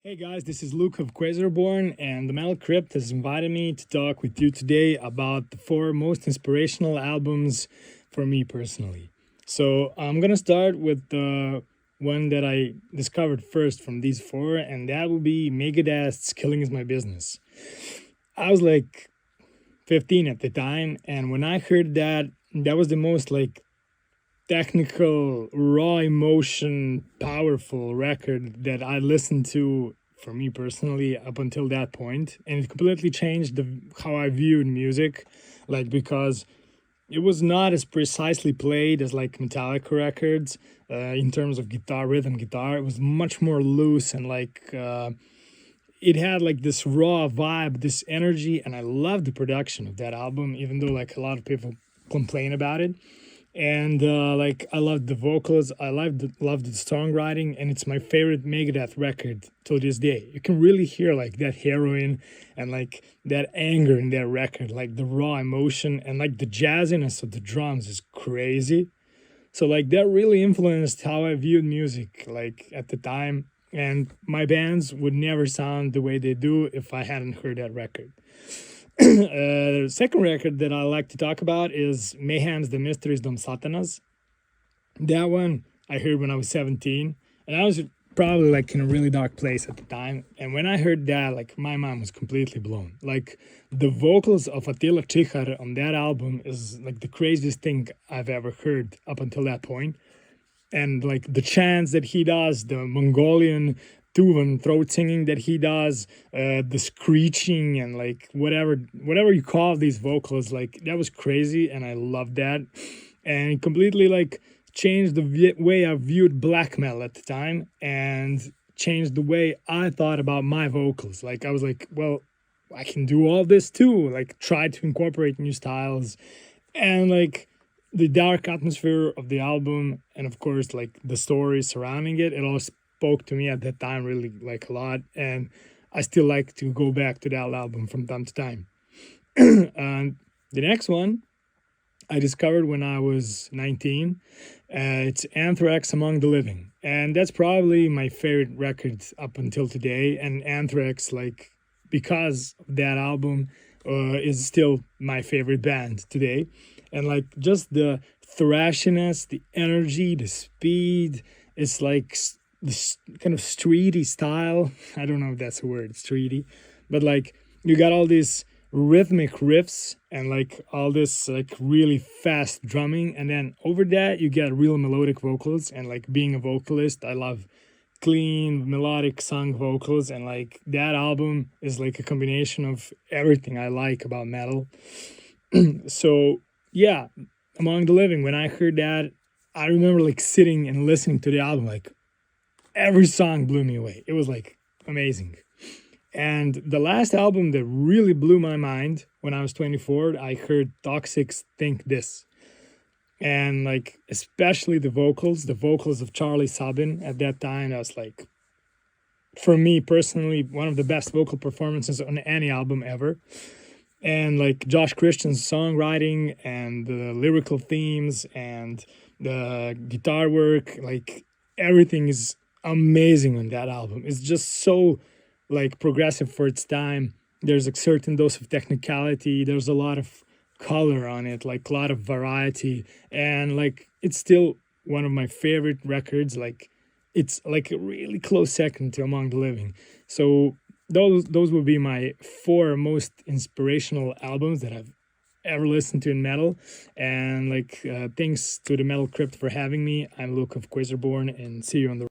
Hey guys, this is Luka of QUASARBORN, and the Metal Crypt has invited me to talk with you today about the 4 most inspirational albums for me personally. So I'm gonna start with the one that I discovered first from these 4, and that will be Megadeth's Killing Is My Business. I was like 15 at the time, and when I heard that, that was the most technical, raw emotion, powerful record that I listened to for me personally up until that point, and it completely changed how I viewed music, because it was not as precisely played as like Metallica records in terms of guitar, rhythm guitar. It was much more loose and it had like this raw vibe, this energy, and I loved the production of that album, even though like a lot of people complain about it. And I loved the vocals, I loved the songwriting, and it's my favorite Megadeth record till this day. You can really hear like that heroin and like that anger in that record, like the raw emotion, and like the jazziness of the drums is crazy. So like that really influenced how I viewed music like at the time, and my bands would never sound the way they do if I hadn't heard that record. The second record that I like to talk about is Mayhem's The Mysteries Dom Satanas. That one I heard when I was 17, and I was probably like in a really dark place at the time. And when I heard that, like my mind was completely blown. Like the vocals of Attila Čichar on that album is like the craziest thing I've ever heard up until that point. And like the chants that he does, the Mongolian Tuvan throat singing that he does, the screeching and like whatever you call these vocals, like that was crazy, and I loved that, and it completely like changed the way I viewed black metal at the time, and changed the way I thought about my vocals. Like I was like, well, I can do all this too. Like try to incorporate new styles, and like the dark atmosphere of the album, and of course like the story surrounding it, it all spoke to me at that time really like a lot, and I still like to go back to that album from time to time. And the next one I discovered when I was 19. It's Anthrax Among the Living, and that's probably my favorite record up until today. And Anthrax, like because of that album, is still my favorite band today. And like just the thrashiness, the energy, the speed, it's like this kind of streety style. I don't know if that's a word, streety, but like you got all these rhythmic riffs and like all this like really fast drumming, and then over that you get real melodic vocals. And like being a vocalist, I love clean melodic sung vocals, and like that album is like a combination of everything I like about metal. So yeah, Among the Living, when I heard that, I remember like sitting and listening to the album, like every song blew me away. It was like amazing. And the last album that really blew my mind when I was 24, I heard Toxic's Think This. And like especially the vocals of Charlie Sabin at that time, that was like, for me personally, one of the best vocal performances on any album ever. And like Josh Christian's songwriting and the lyrical themes and the guitar work, like everything is amazing on that album. It's just so like progressive for its time. There's a certain dose of technicality, there's a lot of color on it, like a lot of variety, and like it's still one of my favorite records. Like it's like a really close second to Among the Living. So those would be my 4 most inspirational albums that I've ever listened to in metal. And like thanks to the Metal Crypt for having me. I'm Luke of QUASARBORN, and see you on the